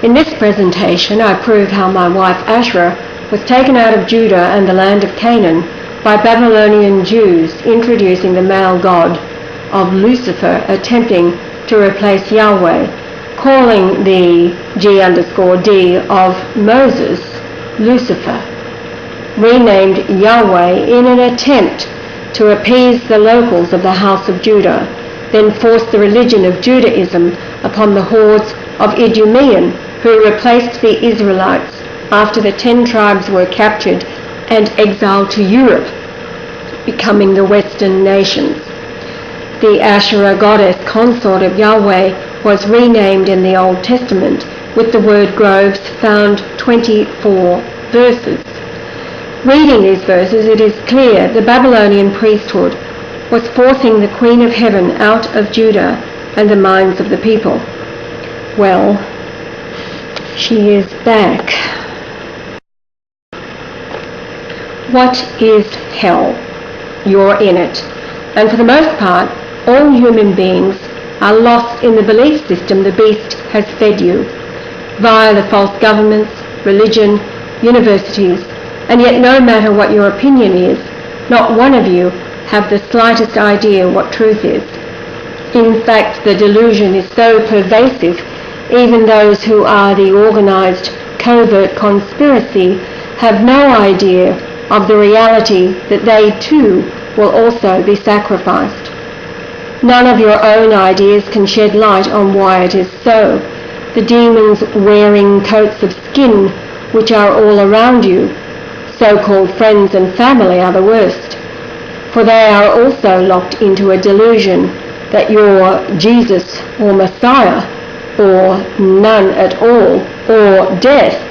In this presentation, I prove how my wife Asherah was taken out of Judah and the land of Canaan by Babylonian Jews introducing the male god of Lucifer, attempting to replace Yahweh, calling the G_D of Moses Lucifer, renamed Yahweh in an attempt to appease the locals of the house of Judah, then forced the religion of Judaism upon the hordes of Idumean, who replaced the Israelites after the 10 tribes were captured and exiled to Europe, becoming the Western nations. The Asherah goddess consort of Yahweh was renamed in the Old Testament, with the word groves found 24 verses. Reading these verses, it is clear the Babylonian priesthood was forcing the Queen of Heaven out of Judah and the minds of the people. Well, she is back. What is hell? You're in it. And for the most part, all human beings are lost in the belief system the beast has fed you, via the false governments, religion, universities, and yet no matter what your opinion is, not one of you have the slightest idea what truth is. In fact, the delusion is so pervasive, even those who are the organized, covert conspiracy have no idea of the reality that they too will also be sacrificed. None of your own ideas can shed light on why it is so. The demons wearing coats of skin which are all around you, so-called friends and family, are the worst, for they are also locked into a delusion that your Jesus or Messiah, or none at all, or death,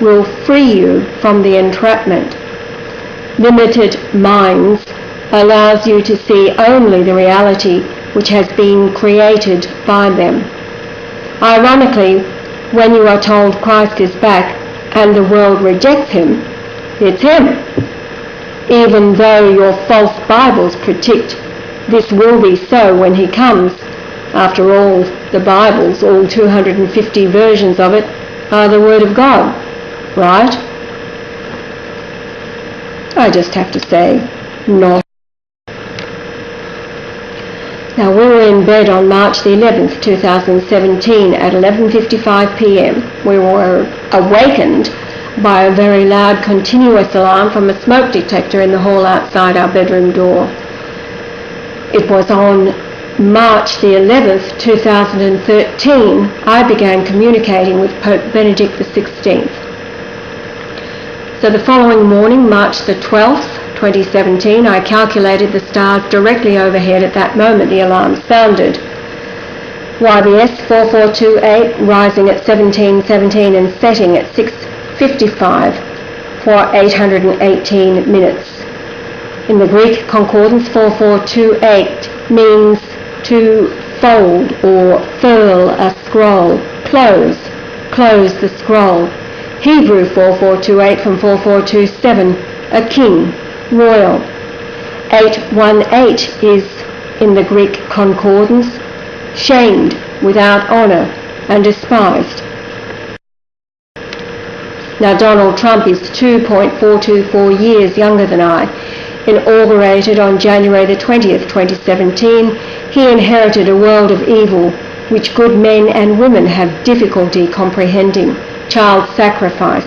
will free you from the entrapment. Limited minds allows you to see only the reality which has been created by them. Ironically, when you are told Christ is back and the world rejects him, it's him. Even though your false Bibles predict this will be so when he comes. After all, the Bibles, all 250 versions of it, are the Word of God, right? I just have to say, not. Now, we were in bed on March the 11th, 2017 at 11:55 p.m. We were awakened by a very loud continuous alarm from a smoke detector in the hall outside our bedroom door. It was on March the 11th, 2013, I began communicating with Pope Benedict XVI. So the following morning, March the 12th, 2017, I calculated the stars directly overhead at that moment the alarm sounded. YBS 4428 rising at 17:17 and setting at 6:55 for 818 minutes. In the Greek concordance, 4428 means to fold or furl a scroll, close the scroll. Hebrew 4428 from 4427, a king, royal. 818 is in the Greek concordance, shamed, without honor, and despised. Now Donald Trump is 2.424 years younger than I. Inaugurated on January the 20th, 2017, he inherited a world of evil which good men and women have difficulty comprehending. Child sacrifice,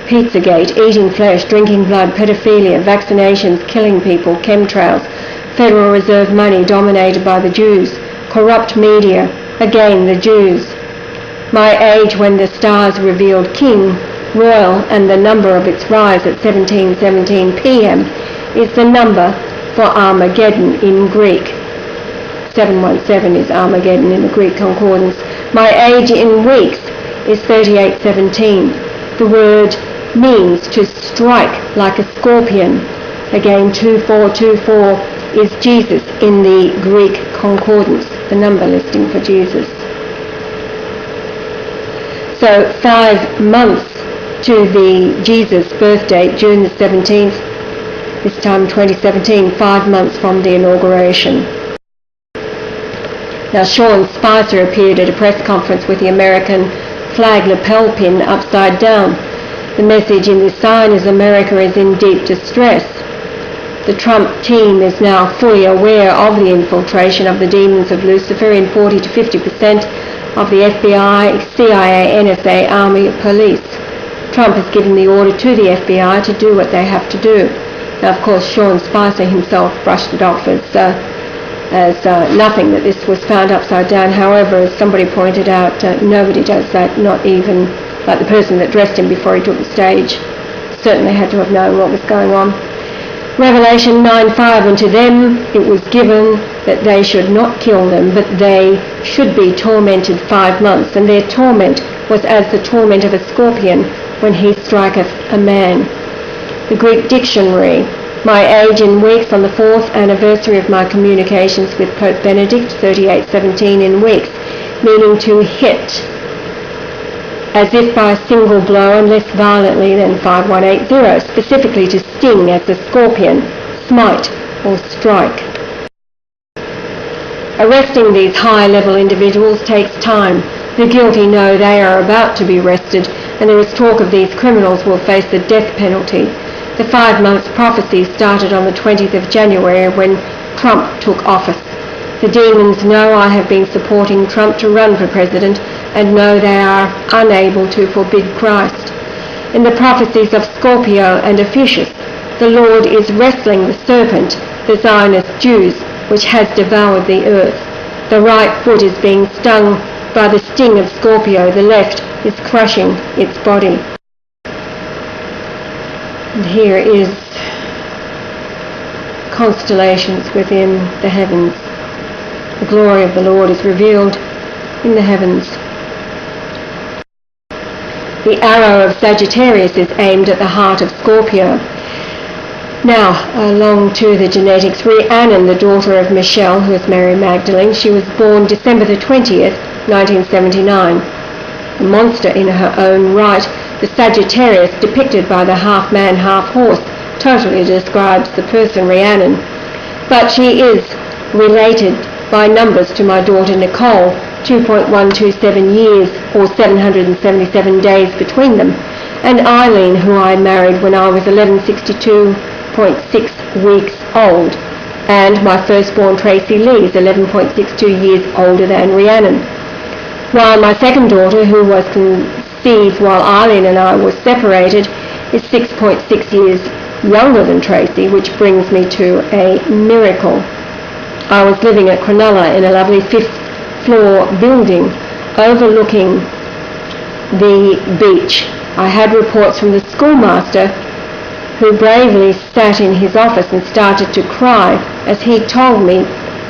Pizzagate, eating flesh, drinking blood, pedophilia, vaccinations, killing people, chemtrails, Federal Reserve money dominated by the Jews, corrupt media, again the Jews. My age when the stars revealed king, royal, and the number of its rise at 17:17 p.m. is the number for Armageddon in Greek. 717 is Armageddon in the Greek concordance. My age in weeks is 38:17. The word means to strike like a scorpion. Again, 2424 is Jesus in the Greek concordance, the number listing for Jesus. So 5 months to the Jesus birth date, June the 17th, this time 2017, 5 months from the inauguration. Now, Sean Spicer appeared at a press conference with the American flag lapel pin upside down. The message in this sign is America is in deep distress. The Trump team is now fully aware of the infiltration of the demons of Lucifer in 40 to 50% of the FBI, CIA, NSA, Army, police. Trump has given the order to the FBI to do what they have to do. Now, of course, Sean Spicer himself brushed it off as nothing that this was found upside down. However, as somebody pointed out, nobody does that, not even like the person that dressed him before he took the stage. Certainly had to have known what was going on. Revelation 9:5, and to them it was given that they should not kill them, but they should be tormented 5 months, and their torment was as the torment of a scorpion when he striketh a man. The Greek dictionary, my age in weeks on the 4th anniversary of my communications with Pope Benedict, 38:17 in weeks, meaning to hit, as if by a single blow and less violently than 5180, specifically to sting as a scorpion, smite or strike. Arresting these high-level individuals takes time. The guilty know they are about to be arrested, and there is talk of these criminals will face the death penalty. The 5-month prophecy started on the 20th of January when Trump took office. The demons know I have been supporting Trump to run for president and know they are unable to forbid Christ. In the prophecies of Scorpio and Ophiuchus, the Lord is wrestling the serpent, the Zionist Jews, which has devoured the earth. The right foot is being stung by the sting of Scorpio, the left is crushing its body. And here is constellations within the heavens. The glory of the Lord is revealed in the heavens. The arrow of Sagittarius is aimed at the heart of Scorpio. Now, along to the genetics, Rhiannon, the daughter of Michelle, who is Mary Magdalene, she was born December the 20th, 1979. A monster in her own right, the Sagittarius, depicted by the half-man, half-horse, totally describes the person Rhiannon. But she is related by numbers to my daughter Nicole, 2.127 years or 777 days between them, and Eileen, who I married when I was 1162.6 weeks old, and my firstborn Tracy Lee is 11.62 years older than Rhiannon. While my second daughter, who was conceived while Eileen and I were separated, is 6.6 years younger than Tracy, which brings me to a miracle. I was living at Cronulla in a lovely 5th floor building overlooking the beach. I had reports from the schoolmaster, who bravely sat in his office and started to cry as he told me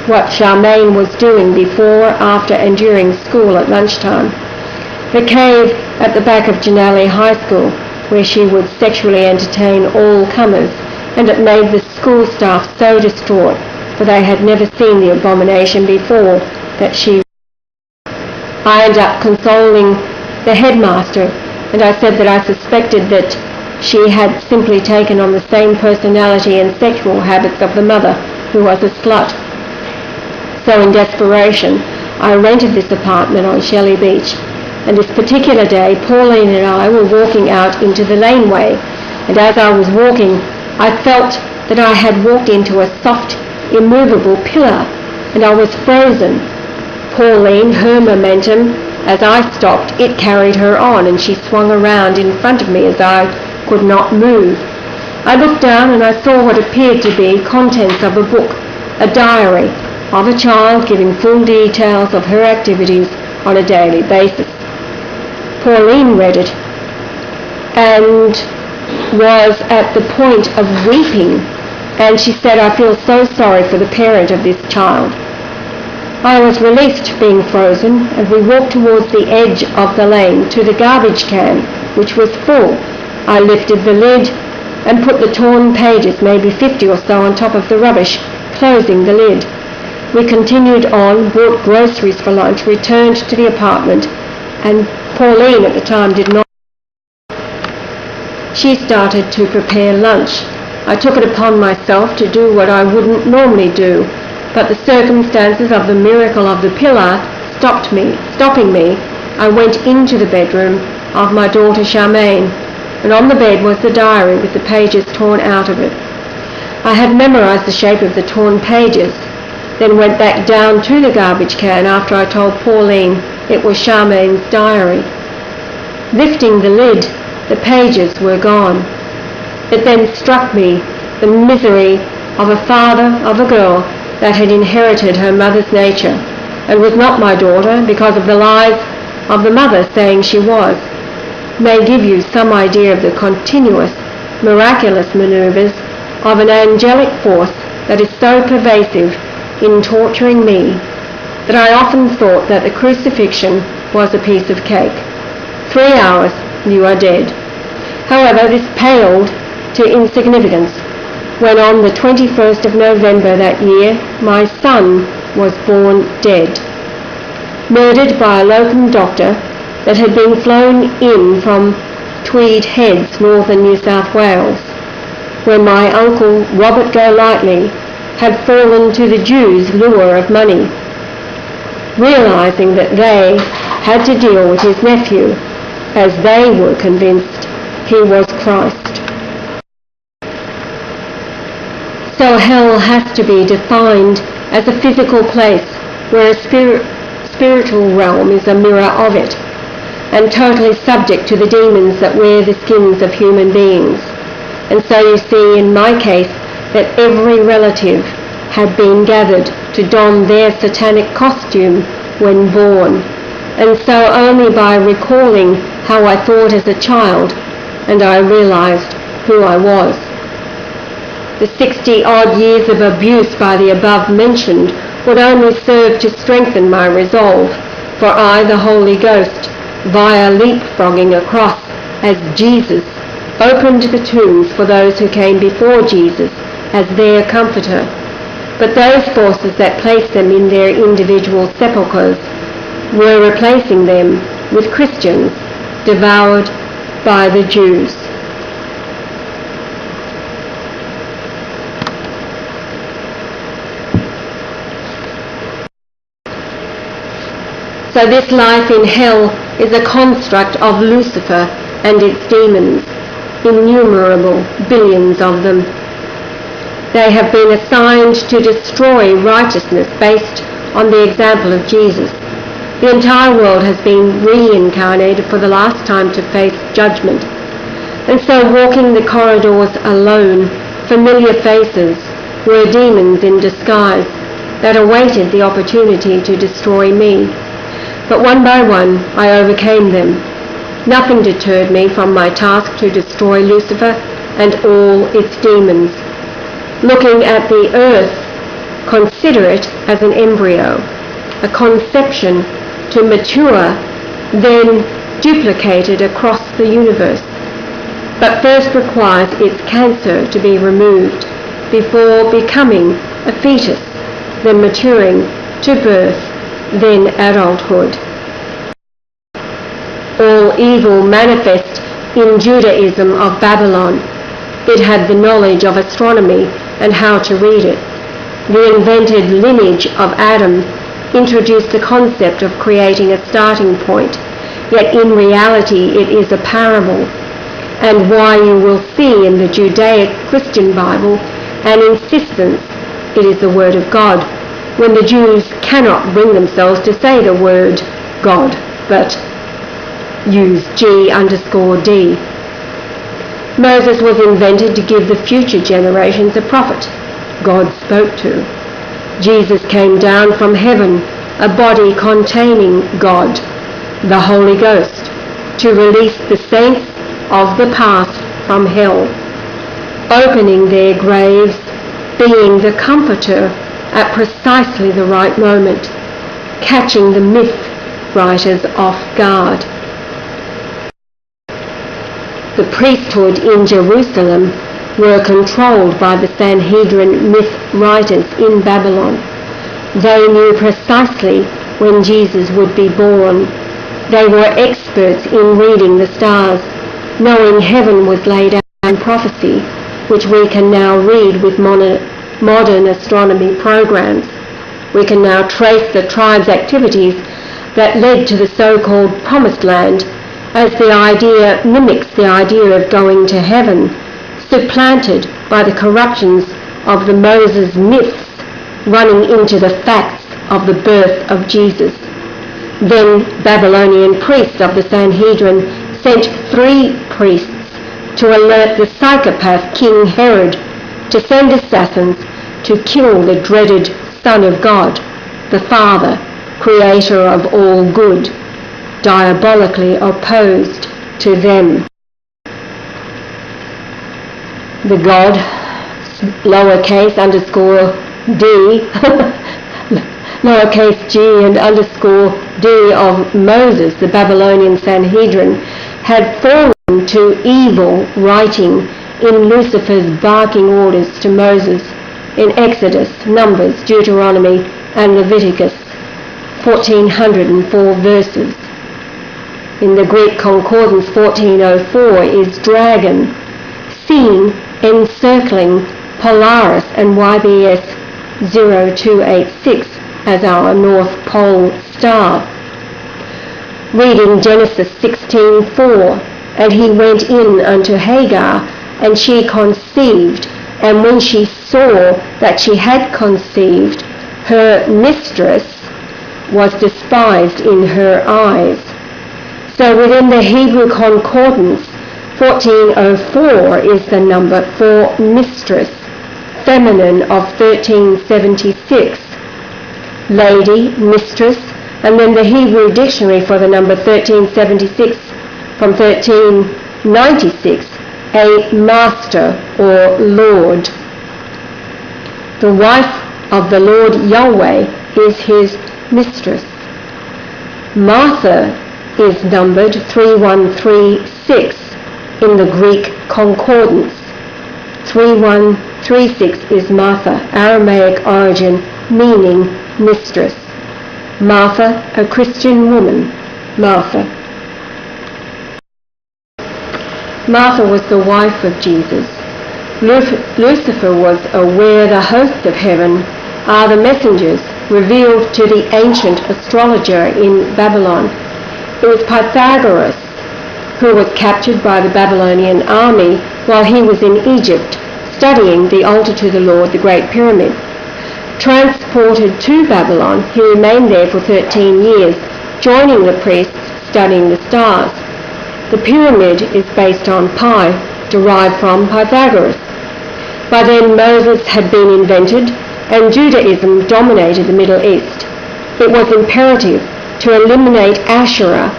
what Charmaine was doing before, after and during school at lunchtime. The cave at the back of Janelli High School, where she would sexually entertain all comers, and it made the school staff so distraught, for they had never seen the abomination before, that she... I ended up consoling the headmaster, and I said that I suspected that she had simply taken on the same personality and sexual habits of the mother, who was a slut. So in desperation, I rented this apartment on Shelley Beach, and this particular day, Pauline and I were walking out into the laneway, and as I was walking, I felt that I had walked into a soft, immovable pillar, and I was frozen. Pauline, her momentum, as I stopped, it carried her on, and she swung around in front of me as I could not move. I looked down and I saw what appeared to be contents of a book, a diary of a child giving full details of her activities on a daily basis. Pauline read it and was at the point of weeping, and she said, "I feel so sorry for the parent of this child." I was released, being frozen, and we walked towards the edge of the lane to the garbage can, which was full. I lifted the lid and put the torn pages, maybe 50 or so, on top of the rubbish, closing the lid. We continued on, bought groceries for lunch, returned to the apartment, and Pauline at the time did not. She started to prepare lunch. I took it upon myself to do what I wouldn't normally do, but the circumstances of the miracle of the pillar stopping me, I went into the bedroom of my daughter Charmaine, and on the bed was the diary with the pages torn out of it. I had memorized the shape of the torn pages, then went back down to the garbage can after I told Pauline it was Charmaine's diary. Lifting the lid, the pages were gone. It then struck me the misery of a father of a girl that had inherited her mother's nature and was not my daughter because of the lies of the mother saying she was, may give you some idea of the continuous, miraculous manoeuvres of an angelic force that is so pervasive in torturing me that I often thought that the crucifixion was a piece of cake. 3 hours, you are dead. However, this paled to insignificance when on the 21st of November that year my son was born dead, murdered by a locum doctor that had been flown in from Tweed Heads, northern New South Wales, where my uncle Robert Golightly had fallen to the Jews' lure of money, realizing that they had to deal with his nephew, as they were convinced he was Christ. So hell has to be defined as a physical place where a spiritual realm is a mirror of it, and totally subject to the demons that wear the skins of human beings. And so you see in my case that every relative had been gathered to don their satanic costume when born, and so only by recalling how I thought as a child, and I realized who I was. The 60-odd years of abuse by the above-mentioned would only serve to strengthen my resolve, for I, the Holy Ghost, via leapfrogging across as Jesus, opened the tombs for those who came before Jesus as their comforter. But those forces that placed them in their individual sepulchres were replacing them with Christians devoured by the Jews. So this life in hell is a construct of Lucifer and its demons, innumerable billions of them. They have been assigned to destroy righteousness based on the example of Jesus. The entire world has been reincarnated for the last time to face judgment. And so walking the corridors alone, familiar faces were demons in disguise that awaited the opportunity to destroy me. But one by one I overcame them. Nothing deterred me from my task to destroy Lucifer and all its demons. Looking at the earth, consider it as an embryo, a conception to mature, then duplicated across the universe, but first requires its cancer to be removed before becoming a fetus, then maturing to birth, then adulthood. All evil manifest in Judaism of Babylon. It had the knowledge of astronomy and how to read it. The invented lineage of Adam introduced the concept of creating a starting point, yet in reality it is a parable, and why you will see in the Judaic Christian Bible an insistence it is the word of God, when the Jews cannot bring themselves to say the word God, but use G_D. Moses was invented to give the future generations a prophet God spoke to. Jesus came down from heaven, a body containing God, the Holy Ghost, to release the saints of the past from hell, opening their graves, being the comforter at precisely the right moment, catching the myth writers off guard. The priesthood in Jerusalem were controlled by the Sanhedrin myth writers in Babylon. They knew precisely when Jesus would be born. They were experts in reading the stars, knowing heaven was laid out in prophecy, which we can now read with modern astronomy programs. We can now trace the tribe's activities that led to the so-called Promised Land, as the idea mimics the idea of going to heaven, supplanted by the corruptions of the Moses myths running into the facts of the birth of Jesus. Then Babylonian priests of the Sanhedrin sent 3 priests to alert the psychopath King Herod to send assassins to kill the dreaded Son of God, the Father, creator of all good, diabolically opposed to them. The God, lowercase underscore d, lowercase g and underscore d of Moses, the Babylonian Sanhedrin, had fallen to evil writing in Lucifer's barking orders to Moses in Exodus, Numbers, Deuteronomy and Leviticus, 1404 verses. In the Greek Concordance 1404 is dragon, seen encircling Polaris and YBS 0286 as our North Pole star. Reading Genesis 16:4, and he went in unto Hagar, and she conceived, and when she saw that she had conceived, her mistress was despised in her eyes. So within the Hebrew Concordance, 1404 is the number for mistress, feminine of 1376. Lady, mistress, and then the Hebrew dictionary for the number 1376 from 1396, a master or lord. The wife of the Lord Yahweh is his mistress. Martha is numbered 3136 in the Greek Concordance. 3136 is Martha, Aramaic origin, meaning mistress. Martha, a Christian woman, Martha. Martha was the wife of Jesus. Lucifer was aware the hosts of heaven are the messengers revealed to the ancient astrologer in Babylon. It was Pythagoras who was captured by the Babylonian army while he was in Egypt studying the altar to the Lord, the Great Pyramid. Transported to Babylon, he remained there for 13 years, joining the priests studying the stars. The pyramid is based on pi, derived from Pythagoras. By then Moses had been invented and Judaism dominated the Middle East. It was imperative to eliminate Asherah,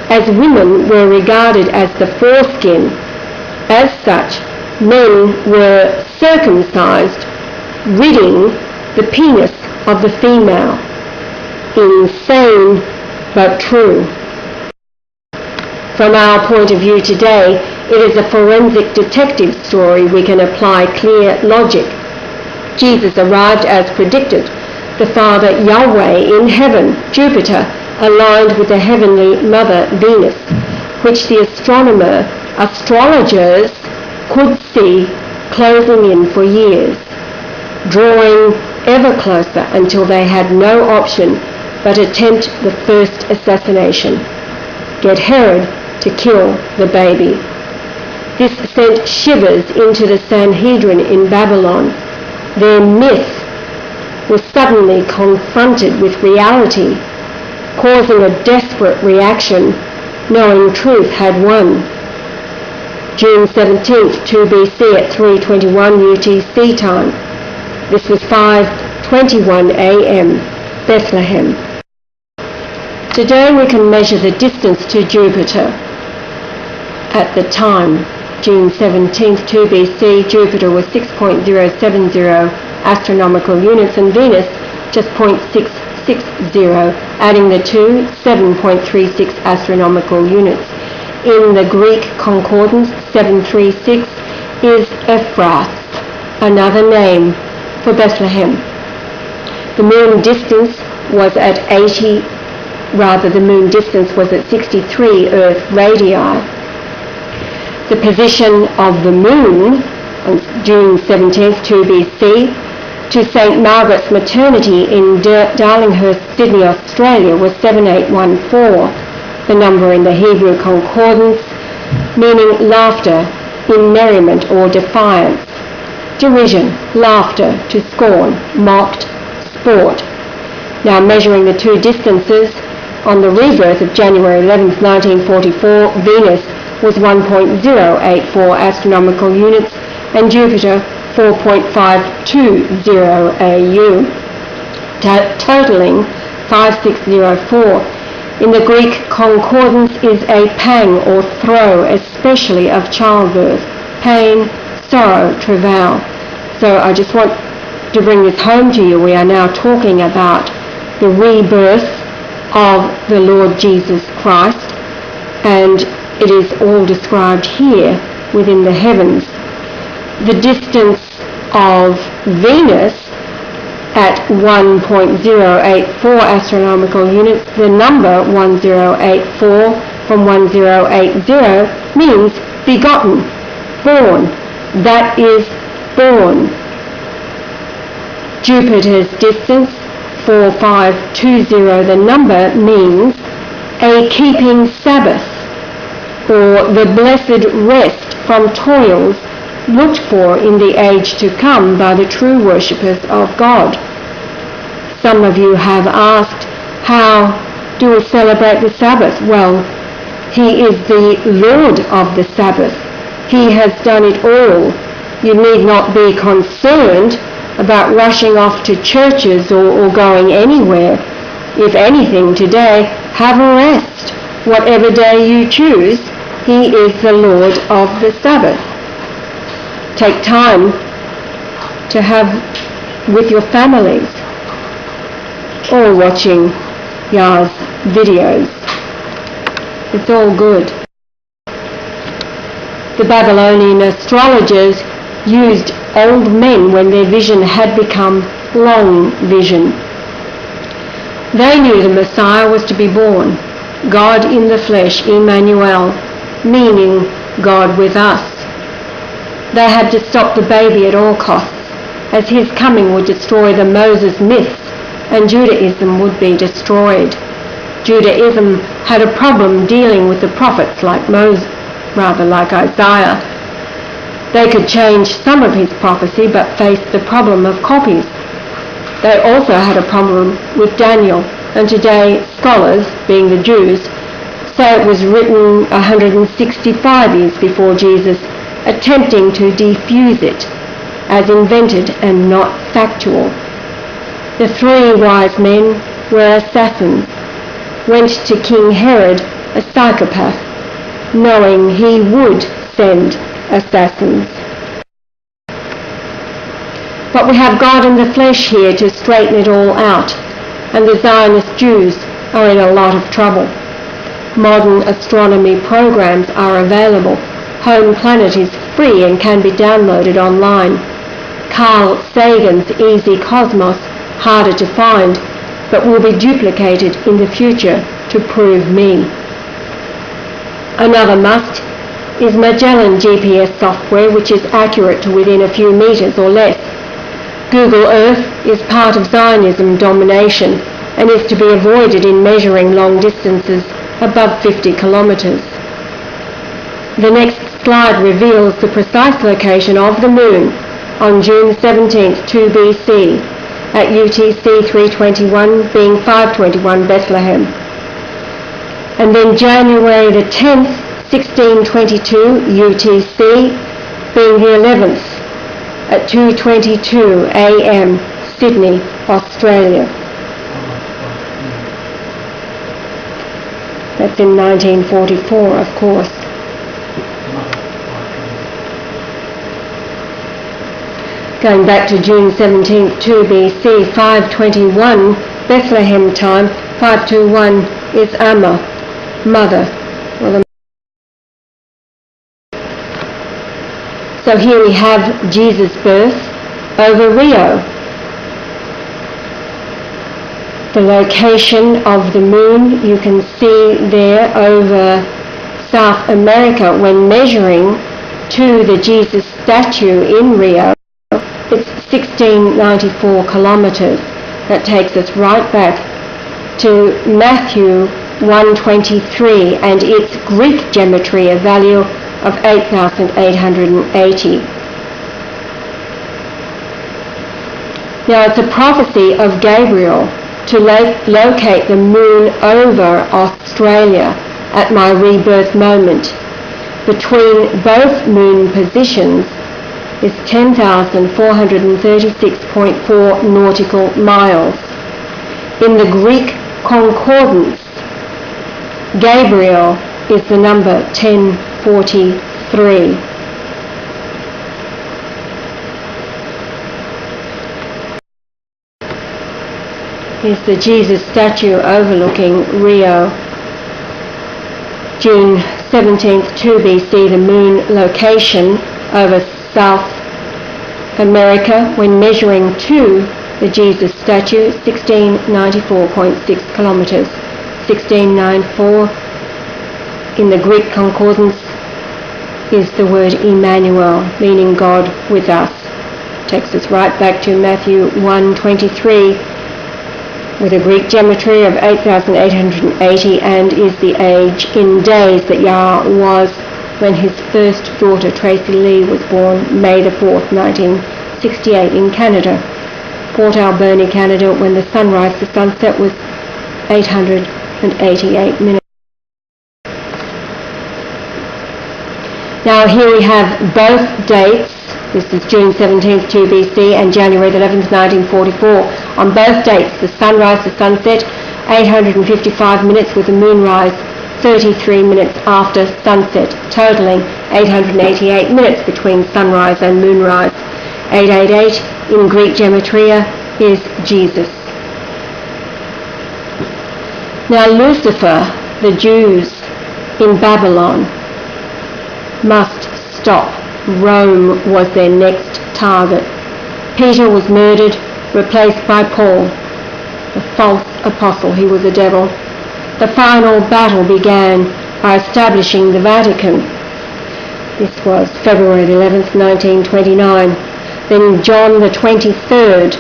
as women were regarded as the foreskin. As such, men were circumcised, ridding the penis of the female. Insane, but true. From our point of view today, it is a forensic detective story we can apply clear logic. Jesus arrived as predicted. The Father Yahweh in heaven, Jupiter, aligned with the heavenly mother Venus, which the astrologers could see closing in for years, drawing ever closer until they had no option but attempt the first assassination, get Herod to kill the baby. This sent shivers into the Sanhedrin in Babylon. Their myth was suddenly confronted with reality, causing a desperate reaction, knowing truth had won. June 17th, 2 BC at 3:21 UTC time. This was 5:21 AM, Bethlehem. Today we can measure the distance to Jupiter. At the time, June 17th, 2 BC, Jupiter was 6.070 astronomical units and Venus just 0.660, adding the two, 7.36 astronomical units. In the Greek Concordance, 736 is Ephrath, another name for Bethlehem. The moon distance was at 63 Earth radii. The position of the moon on June 17th, 2 BC, to St. Margaret's maternity in Darlinghurst, Sydney, Australia was 7814, the number in the Hebrew Concordance, meaning laughter in merriment or defiance. Derision, laughter, to scorn, mocked, sport. Now measuring the two distances, on the rebirth of January 11, 1944, Venus was 1.084 astronomical units and Jupiter 4.520 AU, totaling 5604. In the Greek, concordance is a pang or throe, especially of childbirth, pain, sorrow, travail. So I just want to bring this home to you. We are now talking about the rebirth of the Lord Jesus Christ, and it is all described here within the heavens. The distance of Venus at 1.084 astronomical units, the number 1084 from 1080 means begotten, born. That is born. Jupiter's distance 4520, the number means a keeping Sabbath, or the blessed rest from toils looked for in the age to come by the true worshippers of God. Some of you have asked, how do we celebrate the Sabbath? Well, He is the Lord of the Sabbath. He has done it all. You need not be concerned about rushing off to churches or going anywhere. If anything today, have a rest. Whatever day you choose, He is the Lord of the Sabbath. Take time to have with your families or watching Yah's videos. It's all good. The Babylonian astrologers used old men when their vision had become long vision. They knew the Messiah was to be born, God in the flesh, Emmanuel, meaning God with us. They had to stop the baby at all costs, as his coming would destroy the Moses myths and Judaism would be destroyed. Judaism had a problem dealing with the prophets like Isaiah. They could change some of his prophecy but faced the problem of copies. They also had a problem with Daniel, and today scholars, being the Jews, say it was written 165 years before Jesus, attempting to defuse it as invented and not factual. The three wise men were assassins, went to King Herod, a psychopath, knowing he would send assassins. But we have God in the flesh here to straighten it all out, and the Zionist Jews are in a lot of trouble. Modern astronomy programs are available. Home Planet is free and can be downloaded online. Carl Sagan's Easy Cosmos, harder to find, but will be duplicated in the future to prove me. Another must is Magellan GPS software, which is accurate to within a few meters or less. Google Earth is part of Zionism domination and is to be avoided in measuring long distances above 50 kilometers. The next slide reveals the precise location of the moon on June 17th, 2 BC, at UTC 321 being 521 Bethlehem. And then January the 10th, 1622 UTC being the 11th at 2:22 AM, Sydney, Australia. That's in 1944, of course. Going back to June 17th, 2 BC, 5:21 Bethlehem time, 521 is Amma, mother. So here we have Jesus' birth over Rio. The location of the moon you can see there over South America when measuring to the Jesus statue in Rio It's 1694 kilometres. That takes us right back to Matthew 1:23 and its Greek gematria, a value of 8,880. Now it's a prophecy of Gabriel to locate the moon over Australia at my rebirth moment. Between both moon positions is 10,436.4 nautical miles. In the Greek concordance, Gabriel is the number 1043. Here's the Jesus statue overlooking Rio. June 17th, 2 BC, the moon location over South America when measuring to the Jesus statue, 1694.6 kilometres. 1694 in the Greek concordance is the word Emmanuel, meaning God with us. Takes us right back to Matthew 1:23 with a Greek gematry of 8,880 and is the age in days that Yah was when his first daughter Tracy Lee was born, May the 4th, 1968 in Canada, Port Alberni, Canada, when the sunrise to sunset was 888 minutes. Now here we have both dates. This is June 17th, 2 BC and January 11th, 1944. On both dates, the sunrise to sunset, 855 minutes with the moonrise, 33 minutes after sunset, totaling 888 minutes between sunrise and moonrise. 888 in Greek gematria is Jesus. Now Lucifer, the Jews in Babylon, must stop. Rome was their next target. Peter was murdered, replaced by Paul, the false apostle. He was a devil. The final battle began by establishing the Vatican. This was February 11th, 1929. Then John the 23rd,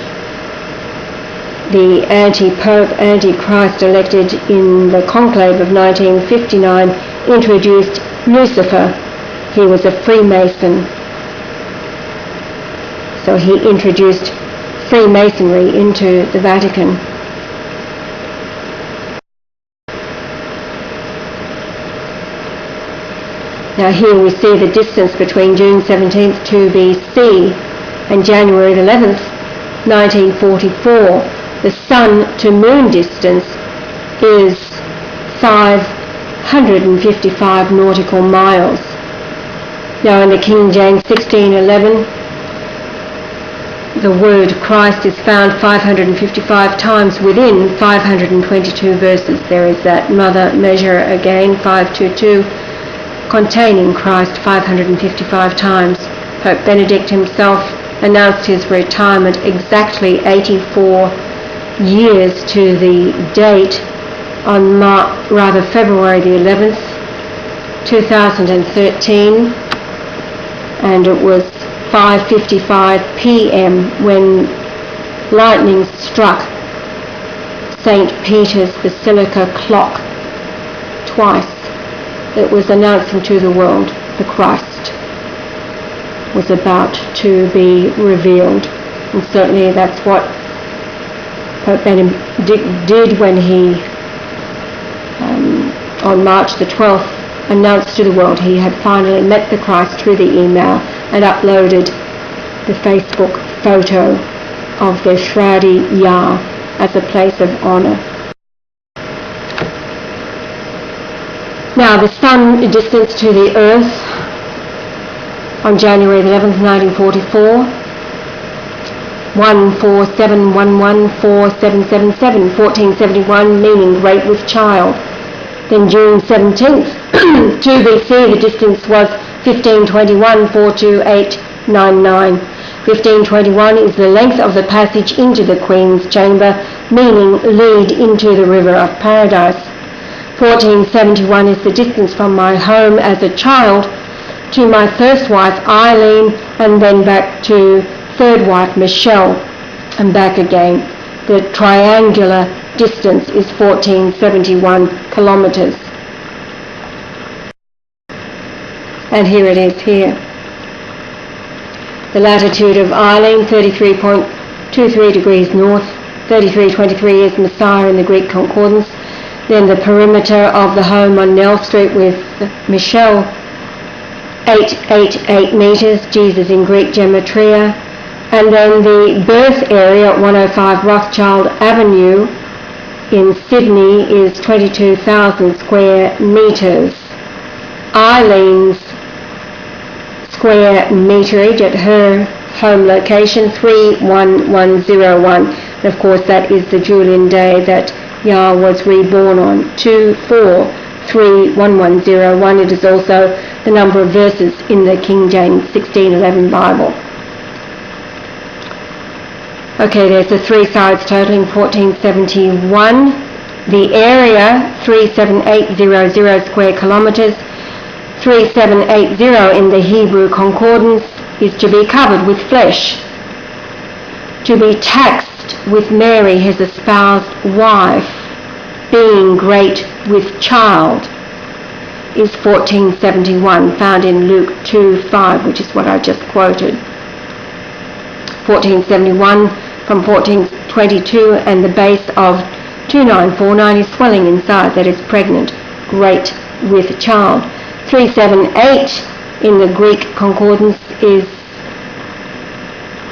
the anti-pope, antichrist elected in the conclave of 1959, introduced Lucifer. He was a Freemason. So he introduced Freemasonry into the Vatican. Now here we see the distance between June 17th, 2 BC and January 11th, 1944. The sun to moon distance is 555 nautical miles. Now in the King James 1611, the word Christ is found 555 times within 522 verses. There is that mother measure again, 522, containing Christ 555 times. Pope Benedict himself announced his retirement exactly 84 years to the date on February the 11th, 2013, and it was 5:55 p.m. when lightning struck St. Peter's Basilica clock twice. It was announcing to the world the Christ was about to be revealed. And certainly that's what Pope Benedict did when he, on March the 12th, announced to the world he had finally met the Christ through the email and uploaded the Facebook photo of the Shroudi Yah as a place of honor. Now the sun distance to the earth on January 11th, 1944, 147114777, 1471, meaning great with child. Then June 17th, 2 BC, the distance was 1521.42899. 1521 is the length of the passage into the Queen's chamber, meaning lead into the river of paradise. 1471 is the distance from my home as a child to my first wife Eileen, and then back to third wife, Michelle, and back again. The triangular distance is 1471 kilometers. And here it is here. The latitude of Eileen, 33.23 degrees north, 33.23 is Messiah in the Greek concordance. Then the perimeter of the home on Nell Street with Michelle, 888 metres, Jesus in Greek gematria. And then the birth area at 105 Rothschild Avenue in Sydney is 22,000 square metres. Eileen's square meterage at her home location, 31101. And of course that is the Julian day that Yah was reborn on, 24311101. It is also the number of verses in the King James 1611 Bible. Okay, there's the three sides totaling 1471. The area, 37800 square kilometres. 3780 in the Hebrew concordance is to be covered with flesh. To be taxed with Mary, his espoused wife, being great with child, is 1471, found in Luke 2:5, which is what I just quoted. 1471 from 1422, and the base of 2949 is swelling in size, that is pregnant, great with child. 378 in the Greek concordance is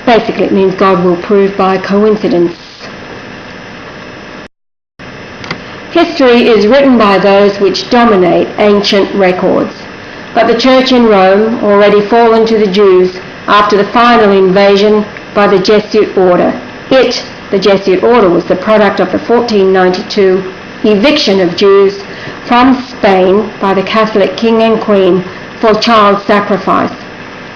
basically, it means God will prove by coincidence. History is written by those which dominate ancient records, but the church in Rome, already fallen to the Jews after the final invasion by the Jesuit order. The Jesuit order, was the product of the 1492 eviction of Jews from Spain by the Catholic king and queen for child sacrifice.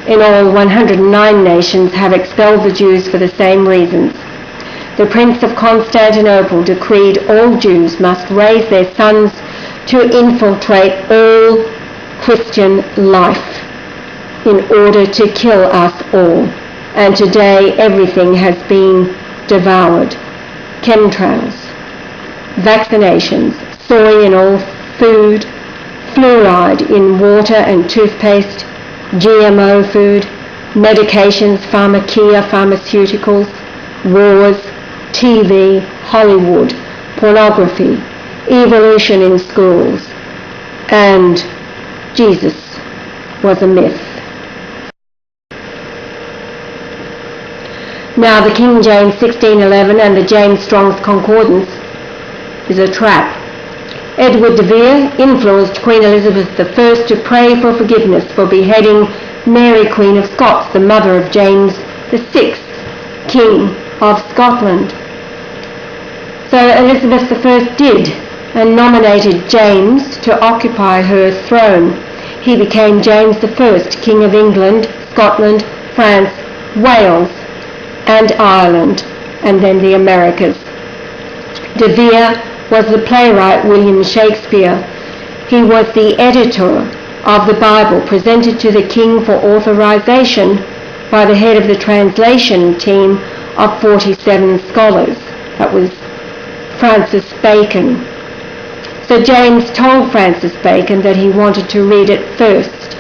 In all, 109 nations have expelled the Jews for the same reasons. The Prince of Constantinople decreed all Jews must raise their sons to infiltrate all Christian life in order to kill us all. And today everything has been devoured. Chemtrails, vaccinations, soy in all food, fluoride in water and toothpaste, GMO food, medications, pharmacia, pharmaceuticals, wars, TV, Hollywood, pornography, evolution in schools, and Jesus was a myth. Now the King James 1611 and the James Strong's Concordance is a trap. Edward de Vere influenced Queen Elizabeth I to pray for forgiveness for beheading Mary Queen of Scots, the mother of James VI, King of Scotland. So Elizabeth I did, and nominated James to occupy her throne. He became James I, King of England, Scotland, France, Wales, and Ireland, and then the Americas. De Vere was the playwright William Shakespeare. He was the editor of the Bible presented to the king for authorization by the head of the translation team of 47 scholars. That was Francis Bacon. So James told Francis Bacon that he wanted to read it first.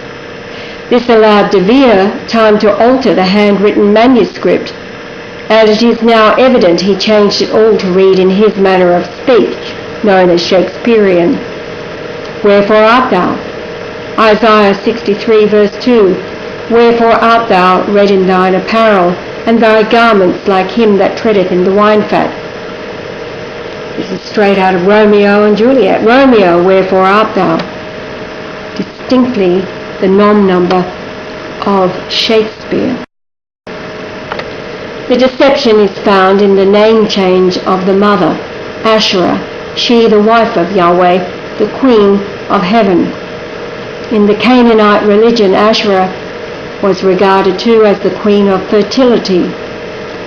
This allowed De Vere time to alter the handwritten manuscript, and it is now evident he changed it all to read in his manner of speech, known as Shakespearean. Wherefore art thou? Isaiah 63 verse 2. Wherefore art thou red in thine apparel, and thy garments like him that treadeth in the wine-fat? This is straight out of Romeo and Juliet. Romeo, wherefore art thou? Distinctly the nom number of Shakespeare. The deception is found in the name change of the mother, Asherah, she the wife of Yahweh, the queen of heaven. In the Canaanite religion, Asherah was regarded too as the queen of fertility.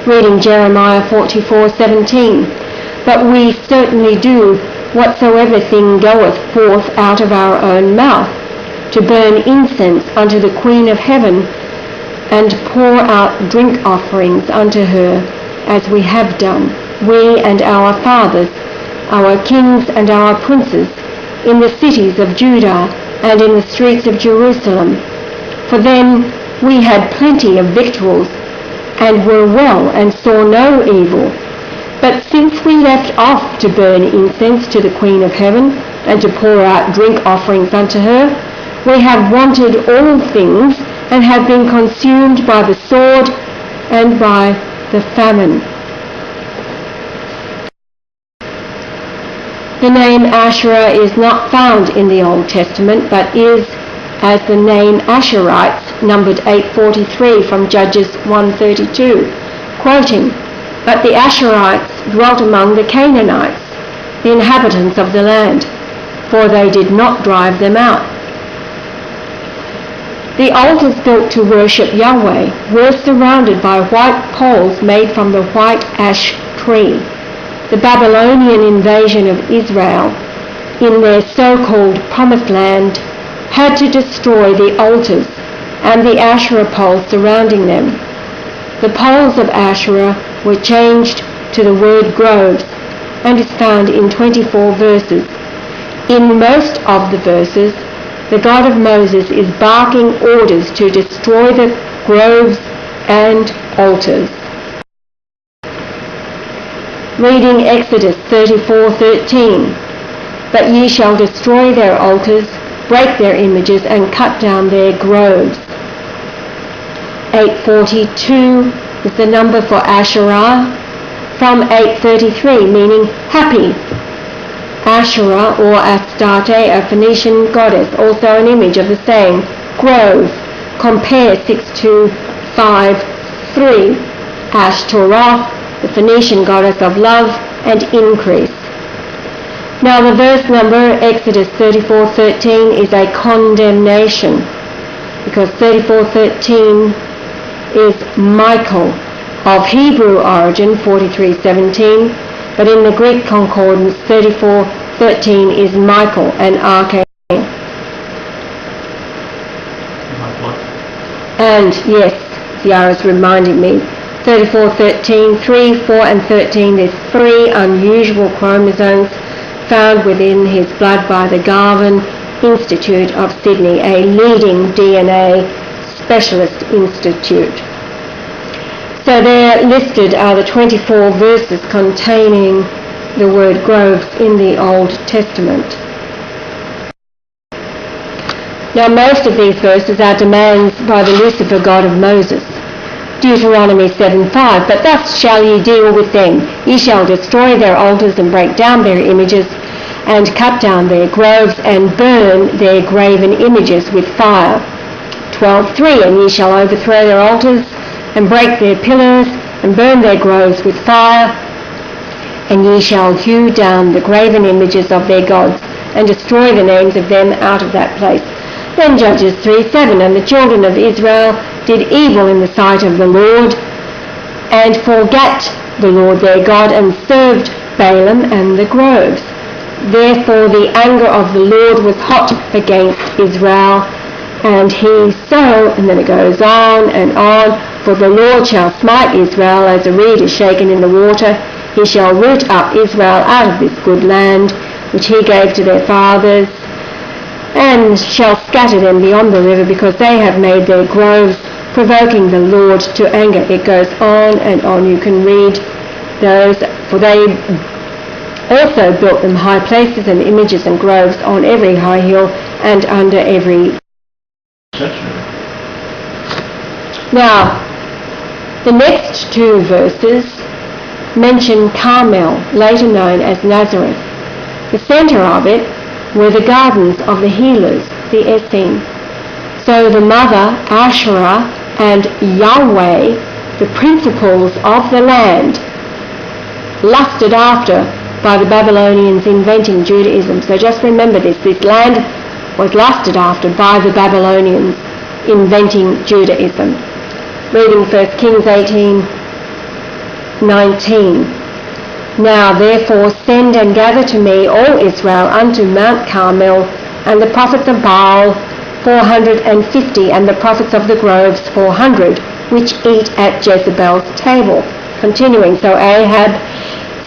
Reading Jeremiah 44:17, but we certainly do whatsoever thing goeth forth out of our own mouth, to burn incense unto the queen of heaven, and pour out drink offerings unto her, as we have done, we and our fathers, our kings and our princes, in the cities of Judah and in the streets of Jerusalem. For then we had plenty of victuals, and were well, and saw no evil. But since we left off to burn incense to the Queen of Heaven, and to pour out drink offerings unto her, we have wanted all things, and have been consumed by the sword and by the famine. The name Asherah is not found in the Old Testament, but is, as the name Asherites, numbered 843 from Judges 1:32, quoting, "But the Asherites dwelt among the Canaanites, the inhabitants of the land, for they did not drive them out." The altars built to worship Yahweh were surrounded by white poles made from the white ash tree. The Babylonian invasion of Israel, in their so-called Promised Land, had to destroy the altars and the Asherah poles surrounding them. The poles of Asherah were changed to the word groves, and is found in 24 verses. In most of the verses, the God of Moses is barking orders to destroy the groves and altars. Reading Exodus 34:13, "But ye shall destroy their altars, break their images, and cut down their groves." 842 is the number for Asherah, from 833, meaning happy. Asherah, or Astarte, a Phoenician goddess, also an image of the same, grove. Compare 6253. Ashtaroth, the Phoenician goddess of love and increase. Now the verse number, Exodus 34:13, is a condemnation, because 34:13 is Michael, of Hebrew origin, 43:17, but in the Greek concordance, 34:13 is Michael, an archangel. And yes, Ciara's reminding me, 34:13, 3, 4 and 13, there's 3 unusual chromosomes found within his blood by the Garvan Institute of Sydney, a leading DNA specialist institute. So there listed are the 24 verses containing the word groves in the Old Testament. Now most of these verses are demands by the Lucifer god of Moses. Deuteronomy 7:5, "But thus shall ye deal with them. Ye shall destroy their altars and break down their images, and cut down their groves, and burn their graven images with fire." 12:3, "And ye shall overthrow their altars, and break their pillars, and burn their groves with fire, and ye shall hew down the graven images of their gods, and destroy the names of them out of that place." Then Judges 3:7, "And the children of Israel did evil in the sight of the Lord, and forgat the Lord their God, and served Balaam and the groves. Therefore the anger of the Lord was hot against Israel, and he so," and then it goes on, "for the Lord shall smite Israel as a reed is shaken in the water. He shall root up Israel out of this good land, which he gave to their fathers, and shall scatter them beyond the river, because they have made their groves, provoking the Lord to anger." It goes on and on. You can read those, for they also built them high places and images and groves on every high hill and under every. Now, the next 2 verses mention Carmel, later known as Nazareth. The center of it were the gardens of the healers, the Essene. So the mother, Asherah, and Yahweh, the principles of the land, lusted after by the Babylonians inventing Judaism. So just remember this land was lusted after by the Babylonians inventing Judaism. Reading 1 Kings 18:19. "Now therefore send and gather to me all Israel unto Mount Carmel, and the prophets of Baal, 450, and the prophets of the groves 400, which eat at Jezebel's table. Continuing, so Ahab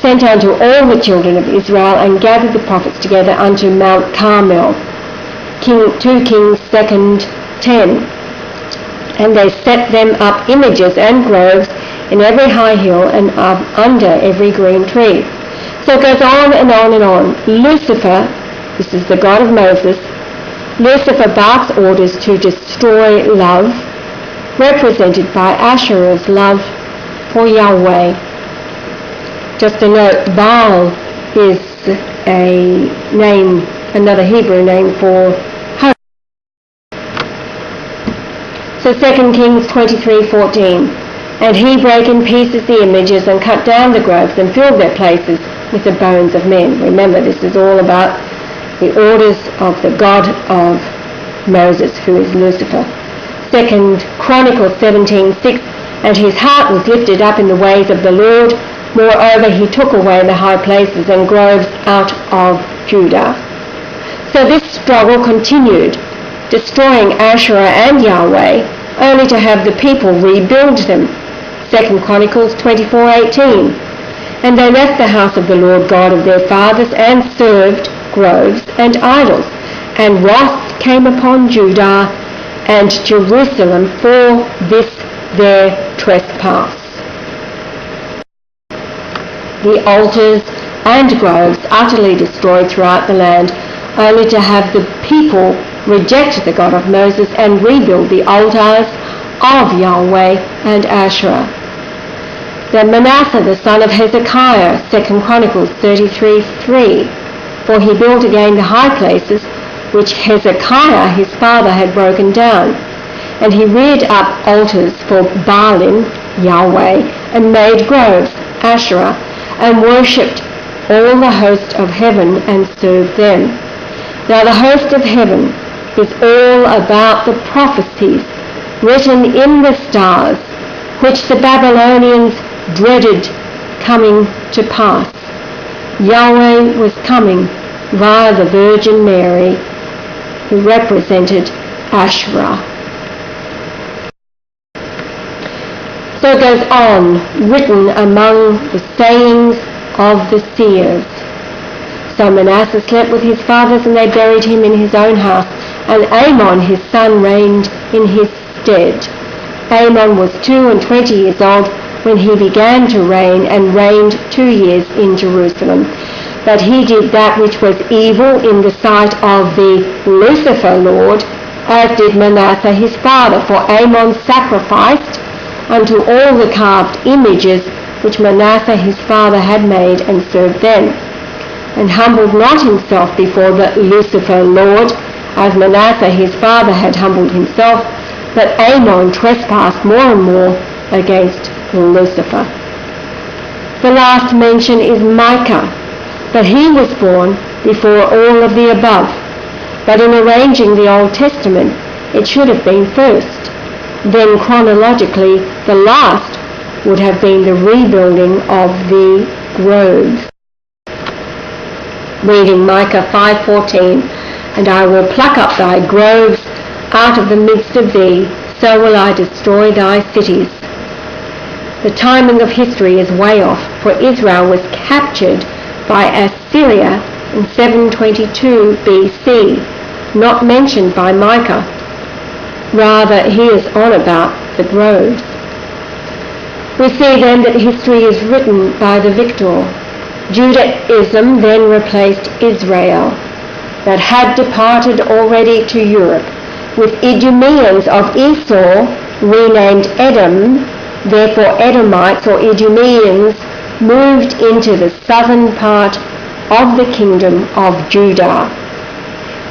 sent unto all the children of Israel, and gathered the prophets together unto Mount Carmel. 2 Kings 2:10. And they set them up images and groves in every high hill and under every green tree. So it goes on and on and on. Lucifer, this is the god of Moses, Lucifer barks orders to destroy love, represented by Asherah's love for Yahweh. Just a note, Baal is a name, another Hebrew name for hope. So 2 Kings 23:14. And he brake in pieces the images and cut down the groves and filled their places with the bones of men. Remember, this is all about the orders of the God of Moses, who is Lucifer. 2 Chronicles 17:6. And his heart was lifted up in the ways of the Lord. Moreover, he took away the high places and groves out of Judah. So this struggle continued, destroying Asherah and Yahweh, only to have the people rebuild them. 2 Chronicles 24:18. And they left the house of the Lord God of their fathers and served groves and idols. And wrath came upon Judah and Jerusalem for this their trespass. The altars and groves utterly destroyed throughout the land, only to have the people reject the God of Moses and rebuild the altars of Yahweh and Asherah. Then Manasseh, the son of Hezekiah, 2 Chronicles 33:3, for he built again the high places which Hezekiah his father had broken down. And he reared up altars for Baalim, Yahweh, and made groves, Asherah, and worshipped all the host of heaven and served them. Now the host of heaven is all about the prophecies written in the stars, which the Babylonians dreaded coming to pass. Yahweh was coming via the Virgin Mary, who represented Asherah. So it goes on, written among the sayings of the seers. So Manasseh slept with his fathers, and they buried him in his own house, and Amon his son reigned in his stead. Amon was 22 years old when he began to reign, and reigned 2 years in Jerusalem. But he did that which was evil in the sight of the Lucifer Lord, as did Manasseh his father. For Amon sacrificed unto all the carved images which Manasseh his father had made, and served them, and humbled not himself before the Lucifer Lord, as Manasseh his father had humbled himself, but Amon trespassed more and more against Lucifer. The last mention is Micah, but he was born before all of the above. But in arranging the Old Testament, it should have been first. Then chronologically, the last would have been the rebuilding of the groves. Reading Micah 5:14, and I will pluck up thy groves out of the midst of thee, so will I destroy thy cities. The timing of history is way off, for Israel was captured by Assyria in 722 BC, not mentioned by Micah. Rather, he is on about the groves. We see then that history is written by the victor. Judaism then replaced Israel, that had departed already to Europe, with Idumeans of Esau renamed Edom. Therefore Edomites or Idumeans moved into the southern part of the kingdom of Judah.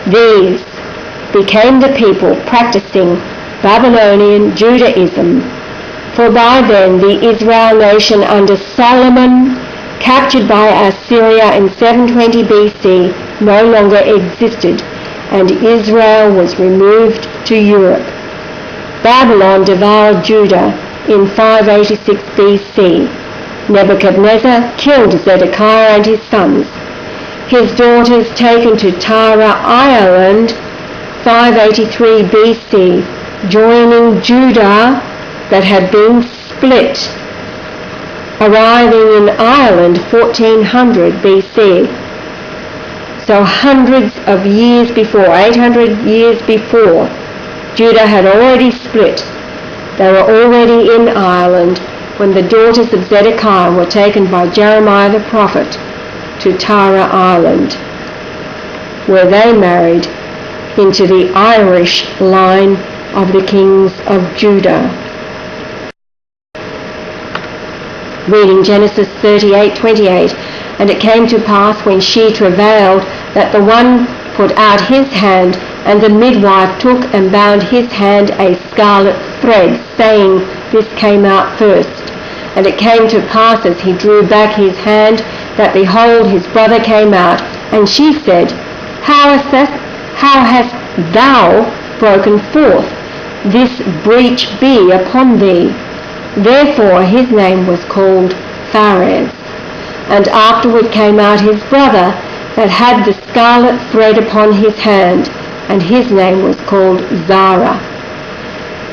These became the people practicing Babylonian Judaism, for by then the Israel nation under Solomon, captured by Assyria in 720 BC, no longer existed, and Israel was removed to Europe. Babylon devoured Judah in 586 BC. Nebuchadnezzar killed Zedekiah and his sons. His daughters taken to Tyre, Ireland, 583 BC, joining Judah that had been split, arriving in Ireland 1400 BC. So hundreds of years before, 800 years before, Judah had already split. They were already in Ireland when the daughters of Zedekiah were taken by Jeremiah the prophet to Tara Island, where they married into the Irish line of the kings of Judah. Reading Genesis 38:28, and it came to pass when she travailed that the one put out his hand, and the midwife took and bound his hand a scarlet thread, saying, This came out first. And it came to pass as he drew back his hand, that behold, his brother came out. And she said, How hast thou broken forth? This breach be upon thee. Therefore his name was called Phares. And afterward came out his brother, that had the scarlet thread upon his hand, and his name was called Zara.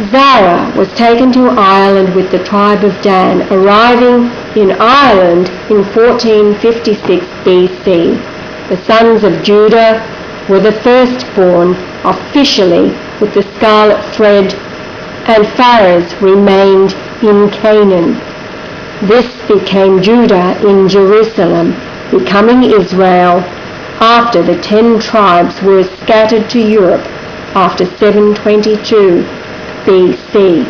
Zara was taken to Ireland with the tribe of Dan, arriving in Ireland in 1456 BC. The sons of Judah were the firstborn officially with the scarlet thread, and Phares remained in Canaan. This became Judah in Jerusalem, becoming Israel after the 10 tribes were scattered to Europe after 722 BC.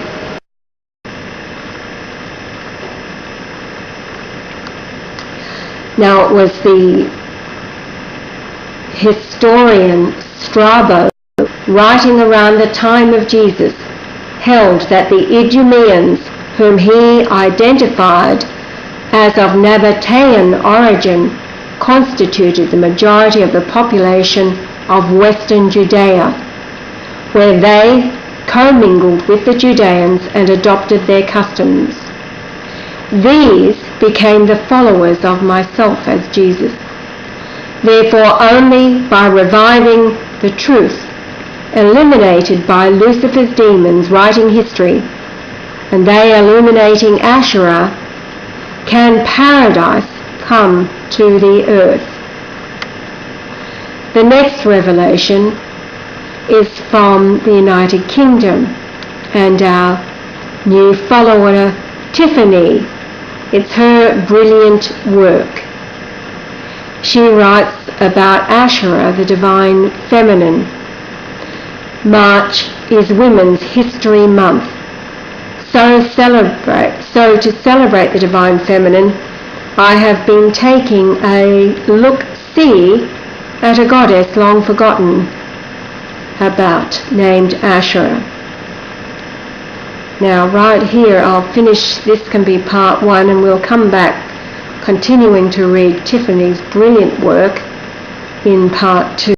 Now it was the historian Strabo, writing around the time of Jesus, held that the Idumeans, whom he identified as of Nabatean origin, constituted the majority of the population of western Judea, where they commingled with the Judeans and adopted their customs. These became the followers of myself as Jesus. Therefore, only by reviving the truth, illuminated by Lucifer's demons writing history, and they illuminating Asherah, can paradise come to the earth. The next revelation is from the United Kingdom, and our new follower Tiffany. It's her brilliant work. She writes about Asherah, the divine feminine. March is Women's History Month. So to celebrate the divine feminine, I have been taking a look-see at a goddess long forgotten about, named Asherah. Now right here I'll finish, this can be part 1, and we'll come back continuing to read Tiffany's brilliant work in part 2.